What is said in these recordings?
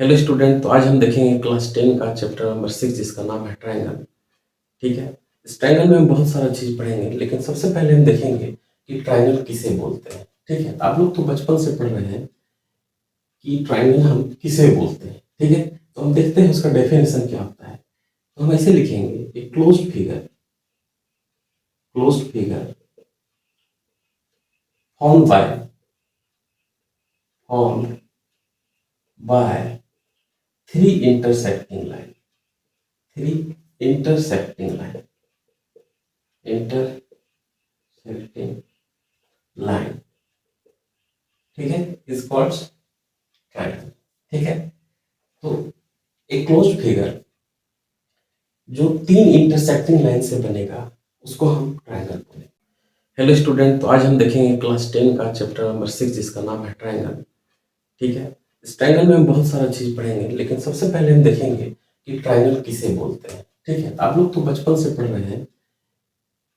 Hello student. तो आज हम देखेंगे क्लास 10 का चैप्टर नंबर 6 जिसका नाम है ट्रायंगल। ठीक है। इस ट्रायंगल में हम बहुत सारा चीज़ पढ़ेंगे, लेकिन सबसे पहले हम देखेंगे कि ट्रायंगल किसे बोलते हैं। ठीक है, आप लोग तो बचपन से पढ़ रहे हैं कि ट्रायंगल हम किसे बोलते हैं। ठीक है, तो हम देखते हैं उसका डेफिनेशन क्या होता है। तो हम ऐसे लिखेंगे, एक closed figure form by three intersecting line three intersecting line. ठीक है, इज कॉल्ड ट्रायंगल। ठीक है, तो एक क्लोज्ड फिगर जो तीन इंटरसेक्टिंग लाइन से बनेगा उसको हम ट्रायंगल बोलेंगे। हेलो स्टूडेंट, तो आज हम देखेंगे क्लास 10 का चैप्टर नंबर 6 जिसका नाम है ट्रायंगल। ठीक है, इस ट्रायंगल में हम बहुत सारा चीज़ पढ़ेंगे, लेकिन सबसे पहले हम देखेंगे कि ट्रायंगल किसे बोलते हैं। ठीक है, आप लोग तो बचपन से पढ़ रहे हैं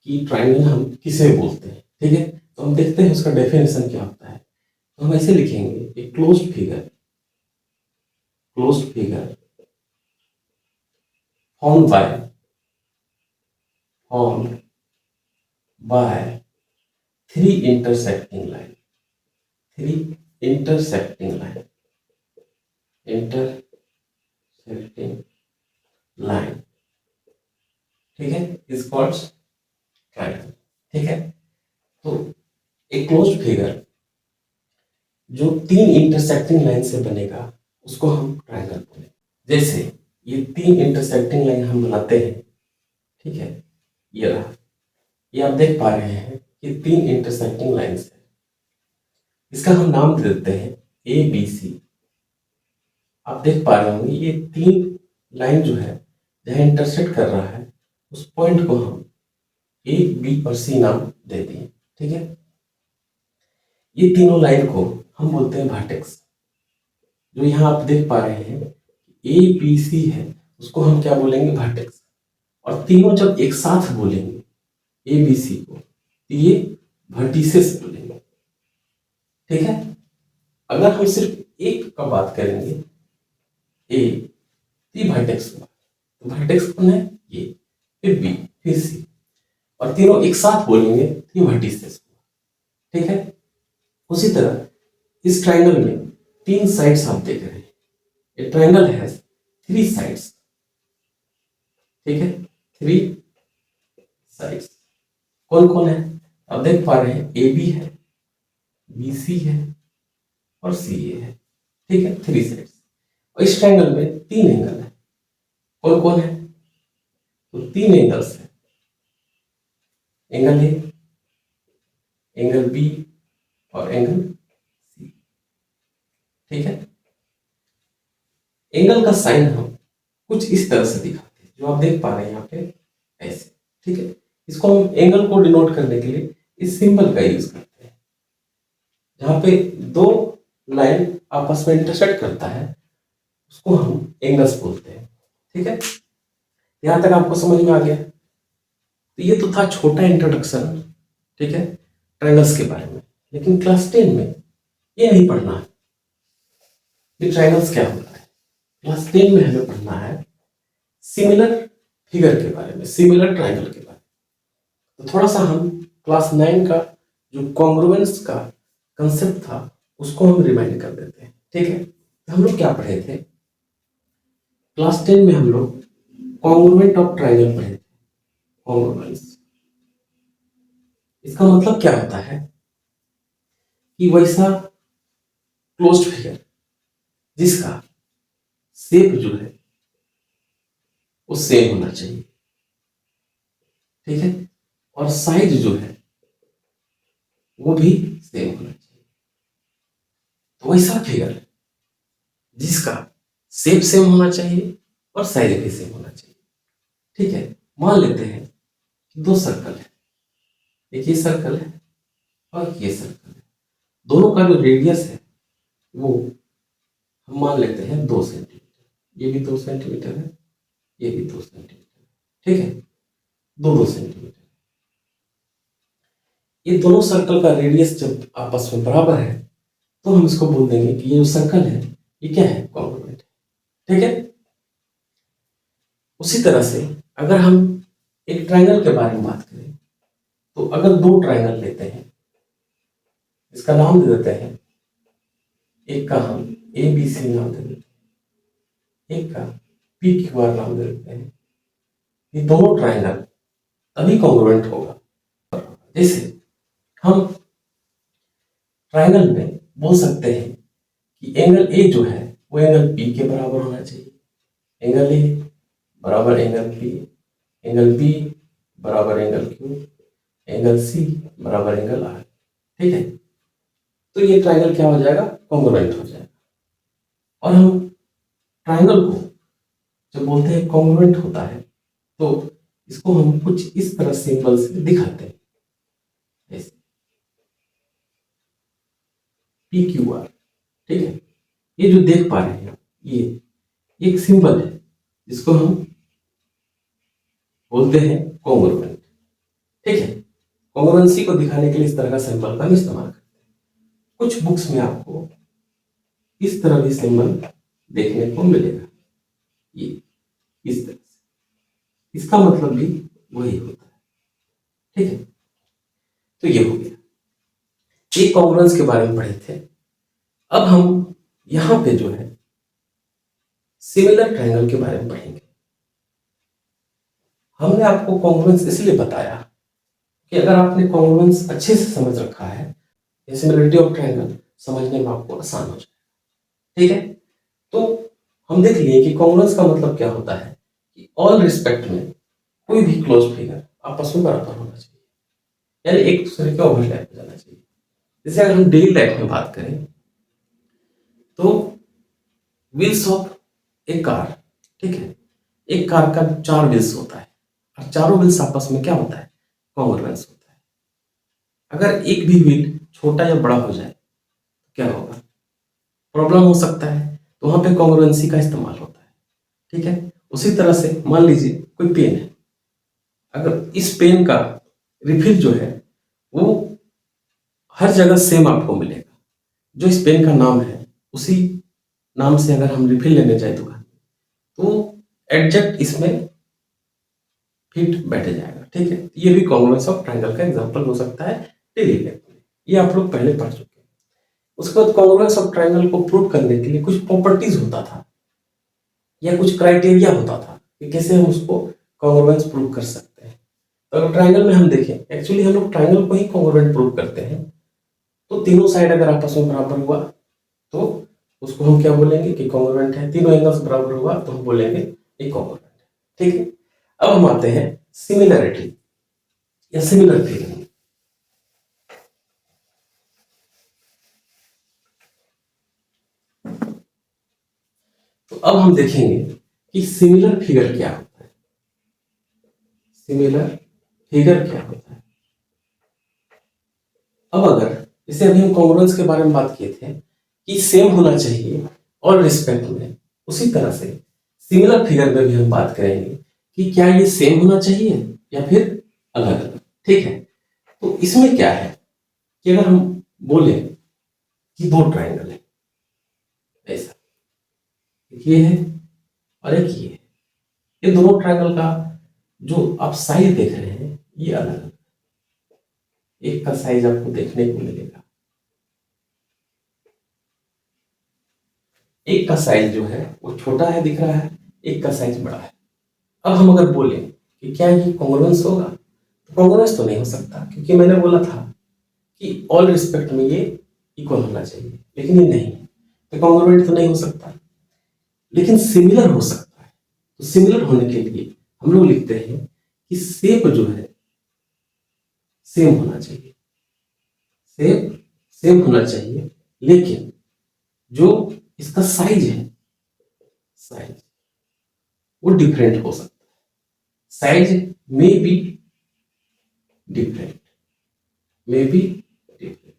कि ट्रायंगल हम किसे बोलते हैं। ठीक है, तो हम देखते हैं उसका डेफिनेशन क्या होता है। तो हम ऐसे लिखेंगे, एक closed figure form by three intersecting line three intersecting line. ठीक है, इज कॉल्ड ट्रायंगल। ठीक है, तो एक क्लोज्ड फिगर जो तीन इंटरसेक्टिंग लाइन से बनेगा उसको हम ट्रायंगल बोलेंगे। जैसे ये तीन इंटरसेक्टिंग लाइन हम बनाते हैं। ठीक है, ये रहा, ये आप देख पा रहे हैं कि तीन इंटरसेक्टिंग लाइंस है। इसका हम नाम दे देते हैं ए बी सी। आप देख पा रहे होंगे ये तीन लाइन जो है जहाँ इंटरसेक्ट कर रहा है उस पॉइंट को हम ए बी और सी नाम दे दिए। ठीक है, ये तीनों लाइन को हम बोलते हैं वर्टेक्स। जो यहाँ आप देख पा रहे हैं ए बी सी है, उसको हम क्या बोलेंगे, वर्टेक्स। और तीनों जब एक साथ बोलेंगे ए बी सी को तो ये वर्टिसेस बोलेंगे। ठीक है, अगर हम सिर्फ एक का बात करेंगे ए तो वर्टेक्स हुआ, तो वर्टेक्स कौन है, ये, फिर बी, फिर सी, और तीनों एक साथ बोलेंगे तो ये वर्टिसेस हुआ। ठीक है, उसी तरह इस ट्रायंगल में तीन साइड्स आप देख रहे हैं। ए ट्रायंगल हैज थ्री साइड्स। ठीक है, थ्री साइड्स कौन कौन है, आप देख पा रहे हैं ए बी है, बी सी है और सी ए है। ठीक है, थ्री साइड्स। और इस ट्रायंगल में तीन एंगल है। कौन कौन है, तो तीन एंगल्स है, एंगल ए, एंगल बी और एंगल सी। ठीक है, एंगल का साइन हम कुछ इस तरह से दिखाते हैं, जो आप देख पा रहे हैं यहाँ पे ऐसे। ठीक है, इसको हम एंगल को डिनोट करने के लिए इस सिंबल का यूज करते हैं। जहाँ पे दो लाइन आपस में इंटरसेक्ट करता है उसको हम एंगल्स बोलते हैं। ठीक है, यहाँ तक आपको समझ में आ गया। तो ये तो था छोटा इंट्रोडक्शन, ठीक है, ट्रायंगल्स के बारे में। लेकिन क्लास 10 में ये नहीं पढ़ना है कि ट्रायंगल्स क्या होता है। क्लास 10 में हमें पढ़ना है सिमिलर फिगर के बारे में, सिमिलर ट्रायंगल के बारे में। तो थोड़ा सा हम क्लास 9 का जो कॉन्ग्रुएंस का कंसेप्ट था उसको हम रिमाइंड कर देते हैं। ठीक है, तो हम लोग क्या पढ़े थे क्लास 10 में, हम लोग कॉन्ग्रुएंट ऑफ ट्रायंगल पढ़े थे। कॉन्ग्रुएंस, इसका मतलब क्या होता है कि वैसा क्लोज्ड फिगर जिसका शेप जो है वो सेम होना चाहिए। ठीक है, और साइज जो है वो भी सेम होना चाहिए। तो वैसा फिगर जिसका शेप सेम होना चाहिए और साइज भी सेम होना चाहिए। ठीक है, मान लेते हैं कि दो सर्कल है, एक ये सर्कल है और ये सर्कल है। दोनों का जो रेडियस है वो हम मान लेते हैं 2 सेंटीमीटर। ये भी 2 सेंटीमीटर है, ये भी 2 सेंटीमीटर है। ठीक है, 2 2 सेंटीमीटर। ये दोनों सर्कल का रेडियस जब आपस में बराबर है तो हम इसको बोल देंगे कि ये जो सर्कल है ये क्या है, कॉन्ग्रुएंट है। ठीक है। उसी तरह से अगर हम एक ट्रायंगल के बारे में बात करें, तो अगर दो ट्रायंगल लेते हैं, इसका नाम दे देते हैं, एक का हम ए बी सी नाम दे देते हैं, एक का पी क्यू आर नाम दे देते हैं। ये दोनों ट्रायंगल तभी कॉन्ग्रुएंट होगा। जैसे हम ट्रायंगल में बोल सकते हैं कि एंगल ए जो है वो एंगल पी के बराबर होना चाहिए, एंगल ए बराबर एंगल पी, एंगल बी बराबर एंगल क्यू, एंगल सी बराबर एंगल आर। ठीक है, तो ये ट्रायंगल क्या हो जाएगा, कॉन्ग्रुएंट हो जाएगा। और हम ट्रायंगल को जब बोलते हैं कॉन्ग्रुएंट होता है, तो इसको हम कुछ इस तरह सिंबल से दिखाते हैं, जैसे पी क्यू आर। ठीक है, ये जो देख पा रहे हैं ये एक सिंबल है जिसको हम बोलते हैं कॉन्ग्रुएंट। ठीक है, कॉन्ग्रुएंसी को दिखाने के लिए इस तरह का सिंबल का हम इस्तेमाल करते हैं। कुछ बुक्स में आपको इस तरह भी सिंबल देखने को मिलेगा, ये इस तरह से, इसका मतलब भी वही होता है। ठीक है, तो ये हो गया, ये कॉन्ग्रुएंस के बारे में पढ़े थे। अब हम यहां पे जो है सिमिलर ट्रायंगल के बारे में पढ़ेंगे। हमने आपको कॉन्ग्रुएंस इसलिए बताया कि अगर आपने कॉन्ग्रुएंस अच्छे से समझ रखा है, ये सिमिलरिटी ऑफ ट्रायंगल समझने में आपको आसान हो जाएगा। ठीक है, तो हम देख लिए कि कॉन्ग्रुएंस का मतलब क्या होता है कि ऑल रिस्पेक्ट में कोई भी क्लोज फिगर आपस में बराबर होना चाहिए, यानी एक दूसरे के ओवरलैप हो जाना चाहिए। जैसे अगर हम डेली लाइफ में बात करें तो व्हील्स ऑफ ए कार, ठीक है, एक कार का 4 व्हील्स होता है और चारों व्हील्स आपस में क्या होता है, कॉन्ग्रुएंस होता है। अगर एक भी व्हील छोटा या बड़ा हो जाए तो क्या होगा, प्रॉब्लम हो सकता है, तो वहां पे कॉन्ग्रुएंसी का इस्तेमाल होता है। ठीक है, उसी तरह से मान लीजिए कोई पेन है, अगर इस पेन का रिफिल जो है वो हर जगह सेम आपको मिलेगा, जो इस पेन का नाम है उसी नाम से अगर हम रिफिल लेने जाए दुकान में, तो एग्जैक्ट इसमें फिट बैठ जाएगा। ठीक है, ये भी कॉन्ग्रुएंस ऑफ ट्रायंगल का एग्जांपल हो सकता है डेली लाइफ में, ये आप लोग पहले पढ़ चुके हैं। उसके बाद कॉन्ग्रुएंस ऑफ ट्रायंगल को प्रूव करने के लिए कुछ प्रॉपर्टीज होता था या कुछ क्राइटेरिया होता था कि कैसे हम उसको कॉन्ग्रुएंस प्रूव कर सकते हैं। तो अगर ट्रायंगल में हम देखें, एक्चुअली हम लोग ट्रायंगल को ही कॉन्ग्रुएंट प्रूव करते हैं। तो तीनों साइड अगर आपस में बराबर हुआ तो उसको हम क्या बोलेंगे कि कॉन्ग्रुएंट है, तीनों एंगल्स बराबर हुआ तो हम बोलेंगे ये कॉन्ग्रुएंट है। ठीक है, अब हम आते हैं सिमिलरिटी या सिमिलर फिगर। तो अब हम देखेंगे कि सिमिलर फिगर क्या होता है, सिमिलर फिगर क्या होता है। अब अगर जैसे अभी हम कॉन्ग्रुएंस के बारे में बात किए थे कि सेम होना चाहिए और रिस्पेक्ट में, उसी तरह से सिमिलर फिगर में भी हम बात करेंगे कि क्या ये सेम होना चाहिए या फिर अलग अलग। ठीक है, तो इसमें क्या है कि अगर हम बोले कि दो ट्रायंगल है, ऐसा ये है और एक ये है, ये दोनों ट्रायंगल का जो आप साइज देख रहे हैं ये अलग अलग, एक का साइज आपको देखने को मिलेगा, एक का साइज जो है वो छोटा है दिख रहा है, एक का साइज बड़ा है। अब हम अगर बोले कि क्या ये कॉन्ग्रुएंस होगा, तो कॉन्ग्रुएंस तो नहीं हो सकता, क्योंकि मैंने बोला था कि ऑल रिस्पेक्ट में ये इक्वल होना चाहिए, लेकिन ये नहीं है, तो कॉन्ग्रुएंट तो नहीं हो सकता, लेकिन सिमिलर हो सकता है। तो सिमिलर होने के लिए हम लोग लिखते हैं कि शेप जो है सेम होना चाहिए, शेप सेम होना चाहिए, लेकिन जो इसका साइज है, साइज वो डिफरेंट हो सकता है, साइज में be different, may be different,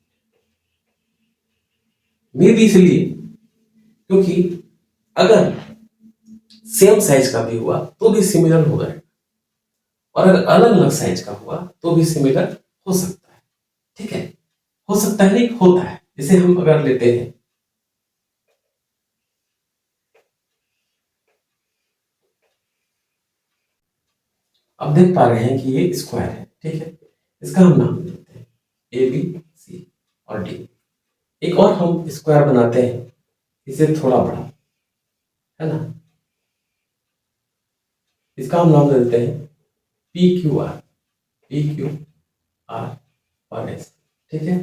may be इसलिए क्योंकि अगर सेम साइज का भी हुआ तो भी सिमिलर होगा, और अगर अलग अलग साइज का हुआ तो भी सिमिलर हो सकता है। ठीक है, हो सकता है नहीं, होता है। जैसे हम अगर लेते हैं अब देख पा रहे हैं कि ये स्क्वायर है, ठीक है। इसका हम नाम देते हैं ए बी सी और डी। एक और हम स्क्वायर बनाते हैं, इसे थोड़ा बड़ा, है ना। इसका हम नाम दे देते हैं P Q R, P Q are और एस, ठीक है।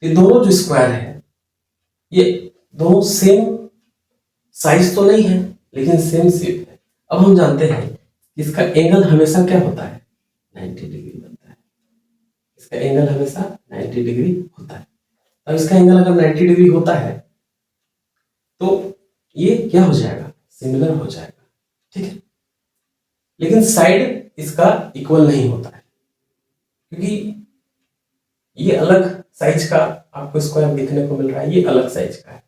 ये दोनों जो स्क्वायर है, ये दोनों सेम साइज तो नहीं है लेकिन सेम शेप है। अब हम जानते हैं इसका एंगल हमेशा क्या होता है, 90 डिग्री बनता है। इसका एंगल हमेशा 90 डिग्री होता है। अब इसका एंगल अगर 90 डिग्री होता है तो ये क्या हो जाएगा, सिमिलर हो जाएगा, ठीक है। लेकिन साइड इसका इक्वल नहीं होता है, क्योंकि ये अलग साइज का आपको स्क्वायर देखने को मिल रहा है, ये अलग साइज का है,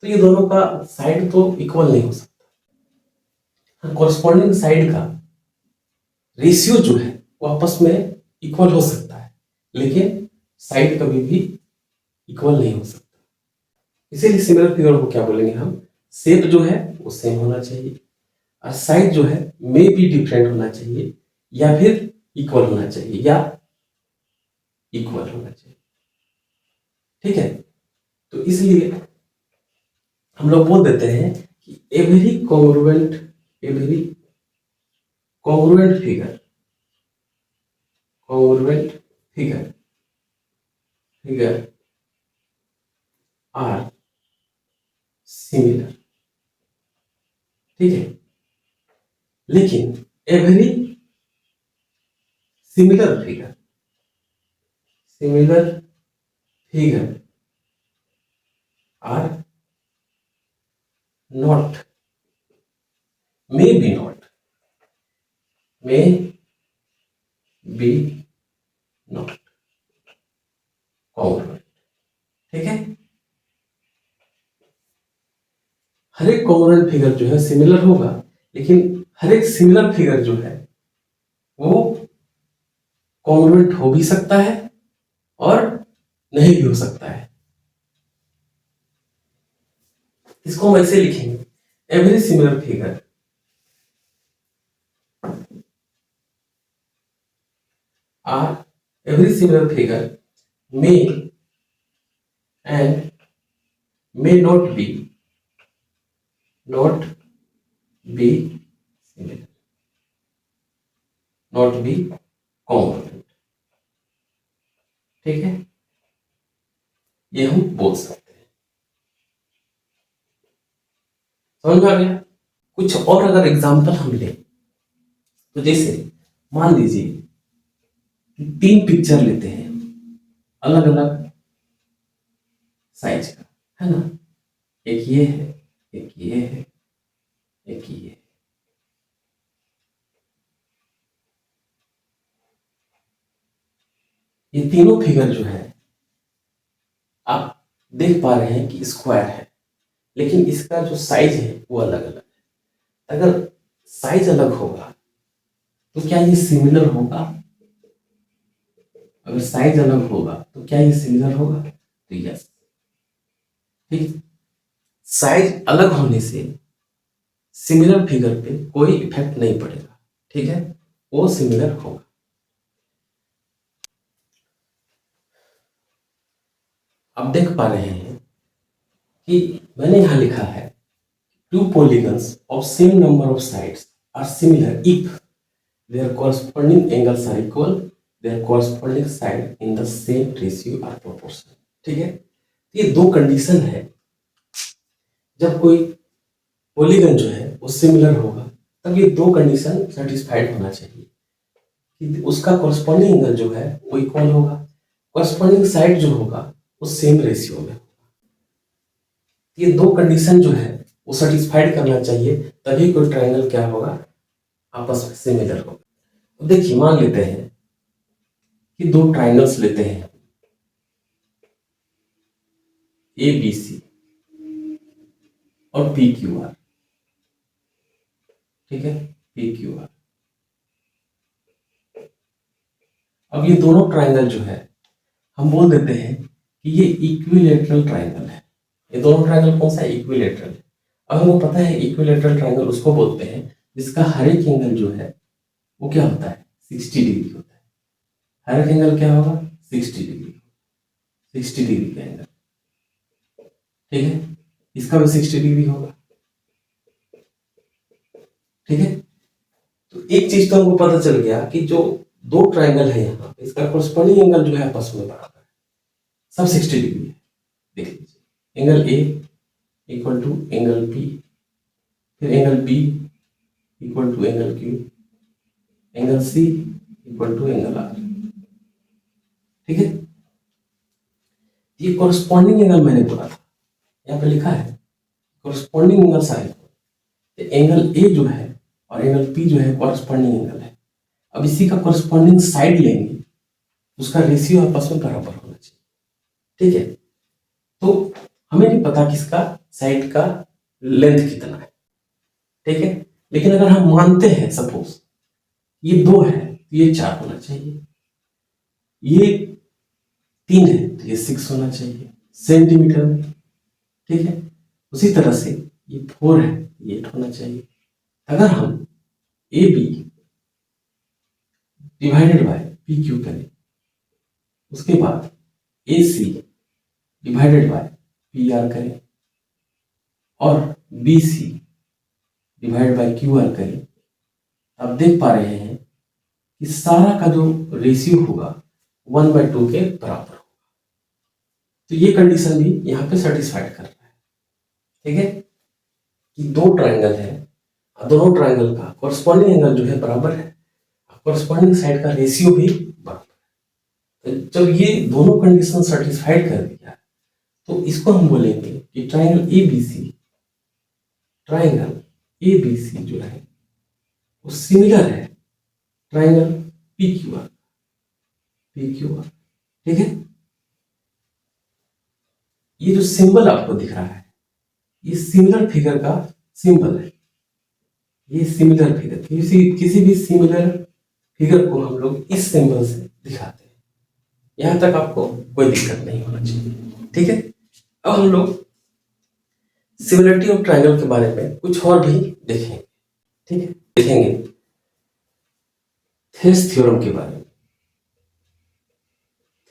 तो ये दोनों का साइड तो इक्वल नहीं हो सकता। कॉरस्पॉन्डिंग साइड का रेशियो जो है वो आपस में इक्वल हो सकता है, लेकिन साइड कभी भी इक्वल नहीं हो सकता। इसीलिए सिमिलर फिगर को क्या बोलेंगे हम, शेप जो है वो सेम होना चाहिए और साइज जो है मे बी डिफरेंट होना चाहिए या फिर इक्वल होना चाहिए, या इक्वल होना चाहिए, ठीक है। तो इसलिए हम लोग बोल देते हैं कि every congruent figure are similar, ठीक है। लेकिन every similar figure are not, may be not congruent, ठीक है। हर एक कॉन्ग्रुएंट फिगर जो है सिमिलर होगा, लेकिन हर एक सिमिलर फिगर जो है वो कॉन्ग्रुएंट हो भी सकता है और नहीं भी हो सकता है। इसको हम ऐसे लिखेंगे, every similar figure may and may not be similar, not be congruent, ठीक है। ये हम बोल सकते हैं, समझ में आ गया। कुछ और अगर एग्जांपल हम लें तो जैसे मान लीजिए कि 3 पिक्चर लेते हैं अलग अलग साइज का, है ना। एक ये है, एक ये है, एक ये है। ये तीनों फिगर जो है आप देख पा रहे हैं कि स्क्वायर है, लेकिन इसका जो साइज है वो अलग अलग है। अगर साइज अलग होगा तो क्या ये सिमिलर होगा? अगर साइज अलग होगा तो क्या ये सिमिलर होगा? तो यस, ठीक। साइज अलग होने से सिमिलर फिगर पे कोई इफेक्ट नहीं पड़ेगा, ठीक है, वो सिमिलर होगा। आप देख पा रहे हैं कि मैंने यहां लिखा है two polygons of same number of sides are similar if their corresponding angles are equal, their corresponding side in the same ratio are proportional, ठीक है। ये दो कंडीशन है, जब कोई पॉलीगन जो है वो सिमिलर होगा तब ये दो कंडीशन सेटिस्फाइड होना चाहिए कि उसका कॉरस्पॉन्डिंग एंगल जो है वो इक्वल होगा, कॉरस्पॉन्डिंग साइड जो होगा वो सेम रेशियो में होगा। ये दो कंडीशन जो है वो सेटिस्फाइड करना चाहिए, तभी कोई ट्रायंगल क्या होगा, आपस में सिमिलर होगा। तो देखिए मान लेते हैं कि दो ट्रायंगल्स लेते हैं ए बी सी और पी क्यू आर, ठीक है, पी क्यू आर। अब ये दोनों ट्रायंगल जो है हम बोल देते हैं कि ये इक्विलैटरल ट्रायंगल है। ये दोनों ट्रायंगल कौन सा है? इक्विलैटरल। अब हमको पता है इक्विलैटरल ट्रायंगल उसको बोलते हैं जिसका हर एक एंगल जो है वो क्या होता है 60 डिग्री होता है। हर एक एंगल क्या होगा 60 डिग्री, 60 डिग्री का एंगल, ठीक है। इसका भी 60 डिग्री होगा, ठीक है। तो एक चीज तो हमको पता चल गया कि जो दो ट्रायंगल है यहाँ पे इसका कोरस्पॉन्डिंग एंगल जो है आपस में बराबर है, सब 60 डिग्री है। देख लीजिए angle A equal to angle B, फिर angle B equal to angle Q, angle C equal to angle R, ठीक है। ये कोरस्पॉन्डिंग एंगल मैंने बोला था, यहाँ पे लिखा है corresponding angle sine. Angle A जो है और एंगल पी जो है कोरस्पॉन्डिंग एंगल है। अब इसी का कोरस्पॉन्डिंग साइड लेंगे, उसका रेशियो आपस में बराबर होना चाहिए, ठीक है। तो हमें नहीं पता किसका साइड का लेंथ कितना है, ठीक है। लेकिन अगर हम मानते हैं सपोज ये 2 है तो ये 4 होना चाहिए, ये 3 है तो ये 6 होना चाहिए सेंटीमीटर में, ठीक है। उसी तरह से ये 4 है ये 8 होना चाहिए। अगर हम A B divided by P Q करें, उसके बाद A C divided by P R करें और B C divide by Q R करें, आप देख पा रहे हैं कि सारा का जो रेशियो होगा 1/2 के बराबर होगा। तो ये कंडीशन भी यहाँ पे सेटिस्फाइड कर रहा है, ठीक है, कि दो ट्रायंगल है, दोनों ट्रायंगल का कोरस्पॉन्डिंग एंगल जो है बराबर है, कोरस्पॉन्डिंग साइड का रेशियो भी बराबर है। तो जब ये दोनों कंडीशन सेटिस्फाइड कर दिया तो इसको हम बोलेंगे कि triangle A B C, triangle A B C जो है वो सिमिलर है triangle P Q R, P Q R, ठीक है। ये जो सिंबल आपको दिख रहा है ये सिमिलर फिगर का सिंबल है। ये सिमिलर फिगर, किसी भी सिमिलर फिगर को हम लोग इस सिंबल से दिखाते हैं। यहां तक आपको कोई दिक्कत नहीं होना चाहिए, ठीक है। अब हम लोग सिमिलरिटी ऑफ ट्रायंगल के बारे में कुछ और भी देखेंगे, ठीक है। देखेंगे थेल्स थ्योरम के बारे में,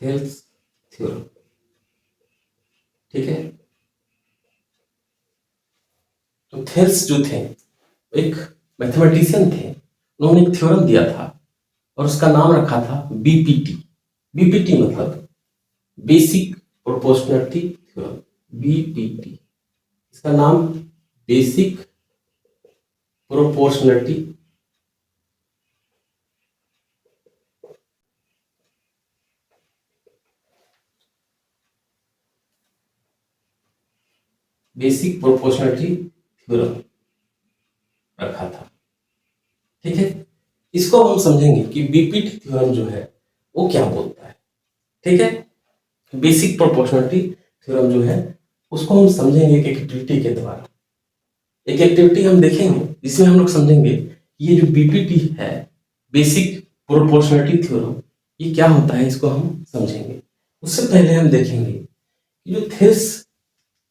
थेल्स थ्योरम, ठीक है। तो थेल्स जो थे एक मैथमेटिशियन थे, उन्होंने एक थ्योरम दिया था और उसका नाम रखा था बीपीटी। बीपीटी मतलब बेसिक प्रोपोर्शनलिटी थ्योरम, बीपीटी, इसका नाम बेसिक प्रोपोर्शनलिटी थ्योरम रखा था, ठीक है। इसको हम समझेंगे कि बीपीटी थ्योरम जो है वो क्या बोलता है, ठीक है। बेसिक प्रोपोर्शनलिटी थ्योरम जो है उसको हम समझेंगे एक एक्टिविटी के द्वारा। एक एक्टिविटी हम देखेंगे जिसमें हम लोग समझेंगे ये जो बीपीटी है बेसिक प्रोपोर्शनलिटी थ्योरम ये क्या होता है, इसको हम समझेंगे। उससे पहले हम देखेंगे कि जो थेल्स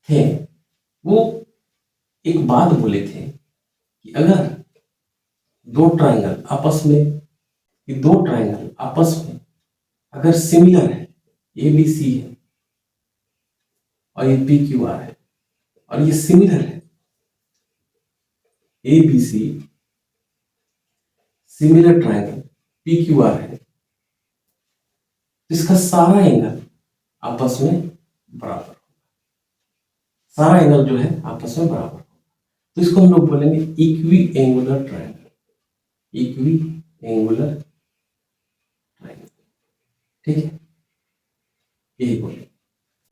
थे वो एक बात बोले थे कि अगर दो ट्रायंगल आपस में अगर सिमिलर है, ए बी सी है और ये पी क्यू आर है और ये सिमिलर है A B C similar triangle P Q R है, तो इसका सारा एंगल आपस में बराबर होगा, सारा एंगल जो है आपस में बराबर होगा। तो इसको हम लोग बोलेंगे equi angular triangle, equi angular triangle, ठीक है, यही बोले।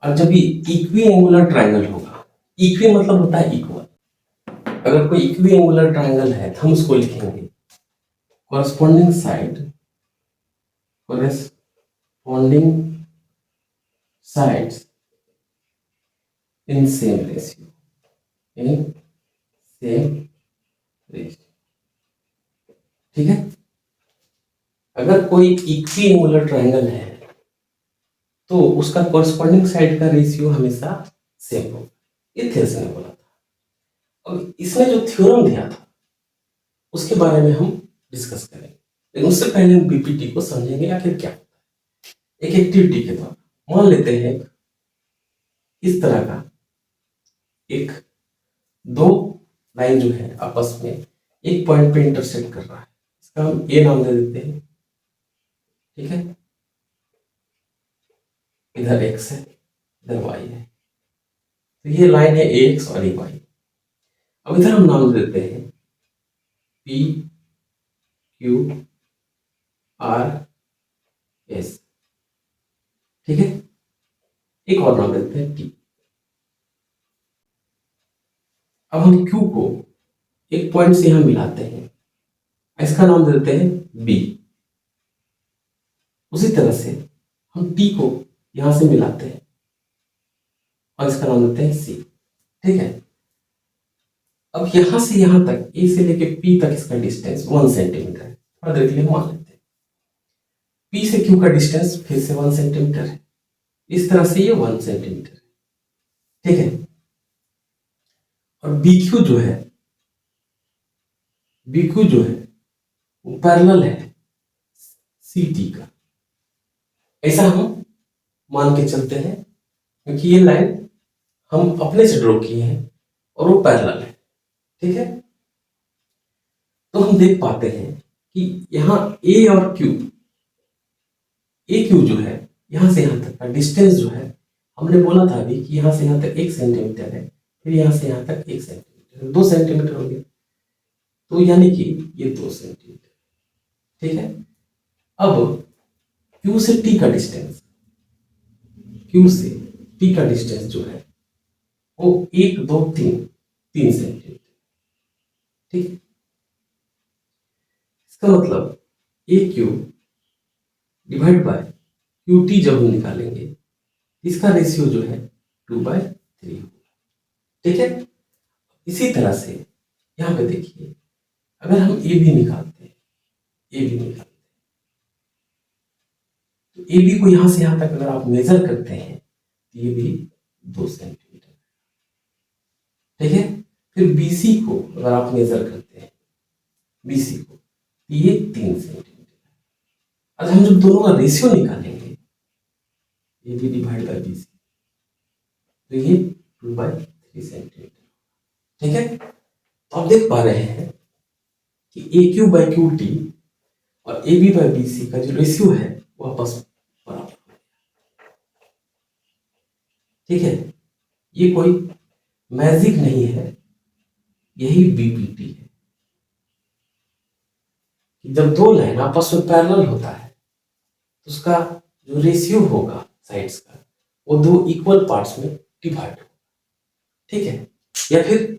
और जब ये इक्वी एंगुलर ट्रायंगल होगा, इक्वी मतलब होता है इक्वल, अगर कोई इक्वी एंगुलर ट्रायंगल है तो हम उसको लिखेंगे corresponding sides in same ratio, ठीक है। अगर कोई इक्वी एंगुलर ट्रायंगल है तो उसका कॉरस्पॉन्डिंग साइड का रेशियो हमेशा सेम होगा, ये थेल्स ने बोला था। और इसने जो थ्योरम दिया था उसके बारे में हम डिस्कस करेंगे। लेकिन उससे पहले हम बीपीटी को समझेंगे आखिर क्या होता है। एक एक्टिविटी के द्वारा मान लेते हैं इस तरह का एक दो लाइन जो है आपस में एक पॉइंट पे इंटरसेक्ट कर रहा है, इसका हम ए नाम दे देते हैं। ठीक है, इधर एक्स है इधर वाई है, तो ये लाइन है ए एक्स और ए वाई। अब इधर हम नाम देते हैं पी क्यू आर एस। ठीक है, एक और नाम देते हैं टी। अब हम क्यू को एक पॉइंट से यहां मिलाते हैं, इसका नाम देते हैं बी। उसी तरह से हम टी को यहां से मिलाते हैं और इसका नाम देते हैं सी। ठीक है, अब यहां से यहां तक ए से लेके पी तक इसका डिस्टेंस 1 सेंटीमीटर है। थोड़ा देर के लिए मान लेते हैं पी से क्यू का डिस्टेंस फिर से 1 सेंटीमीटर है, इस तरह से ये 1 सेंटीमीटर है। ठीक है, और बी क्यू जो है वो पैरेलल है सी टी का, ऐसा हम मान के चलते हैं क्योंकि ये लाइन हम अपने से ड्रॉ किए हैं और वो पैरेलल है। ठीक है, तो हम देख पाते हैं कि यहाँ ए और क्यू, ए क्यू जो है यहां से यहां तक का डिस्टेंस जो है, हमने बोला था अभी कि यहां से यहां तक 1 सेंटीमीटर है, फिर यहां से यहां तक 1 सेंटीमीटर, 2 सेंटीमीटर हो गया, तो यानी कि ये 2 सेंटीमीटर। ठीक है, अब क्यू से टी का डिस्टेंस, क्यू से टी का डिस्टेंस जो है वो 1 2 3 सेंटीमीटर। ठीक है, इसका मतलब A Q divide by Q T जब हम निकालेंगे इसका रेशियो जो है 2/3 होगा। ठीक है, इसी तरह से यहां पे देखिए अगर हम ए बी निकालते हैं, तो ए बी को यहां से यहां तक अगर आप मेजर करते हैं तो ये भी 2 सेंटीमीटर। ठीक है, फिर बीसी को अगर आप मेजर करते हैं बीसी को, तो ये 3 सेंटीमीटर। आज हम जब दोनों का रेशियो निकालेंगे A B divide by B C, तो ये 2/3 सेंटीमीटर। ठीक है, तो आप देख पा रहे हैं कि A Q by Q T और A B by B C का जो रेशियो है वो आपस में बराबर है। ठीक है, ये कोई मैजिक नहीं है, यही बीपीटी है कि जब दो लाइन आपस में पैरेलल होता है तो उसका जो रेशियो होगा साइड्स का वो 2 इक्वल पार्ट्स में डिवाइड होगा। ठीक है, या फिर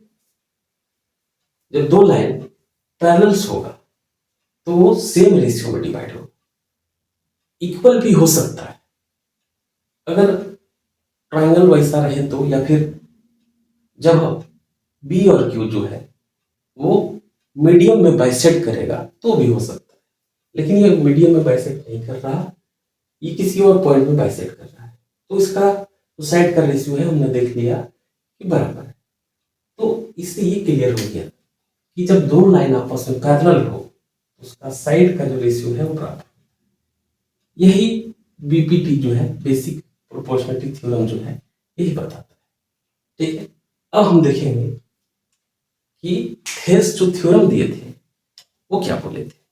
जब 2 लाइन पैरेलल्स होगा तो वो सेम रेशियो में डिवाइड होगा। इक्वल भी हो सकता है अगर ट्रायंगल वैसा रहे तो, या फिर जब बी और क्यू जो है वो मीडियम में बाइसेक्ट करेगा तो भी हो सकता है, लेकिन ये मीडियम में बाइसेक्ट नहीं कर रहा, ये किसी और पॉइंट में बाइसेक्ट कर रहा है, तो इसका जो साइड का रेशियो है हमने देख लिया कि बराबर है। तो इससे ये क्लियर हो गया कि जब दो लाइन आपस में पैरेलल हो उसका साइड का जो रेशियो है वो बराबर। यही बीपीटी जो है बेसिक प्रोपोर्शनलिटी थ्योरम जो है यही बताता है। ठीक है, अब हम देखेंगे कि थेल्स जो थ्योरम दिए थे वो क्या बोले थे।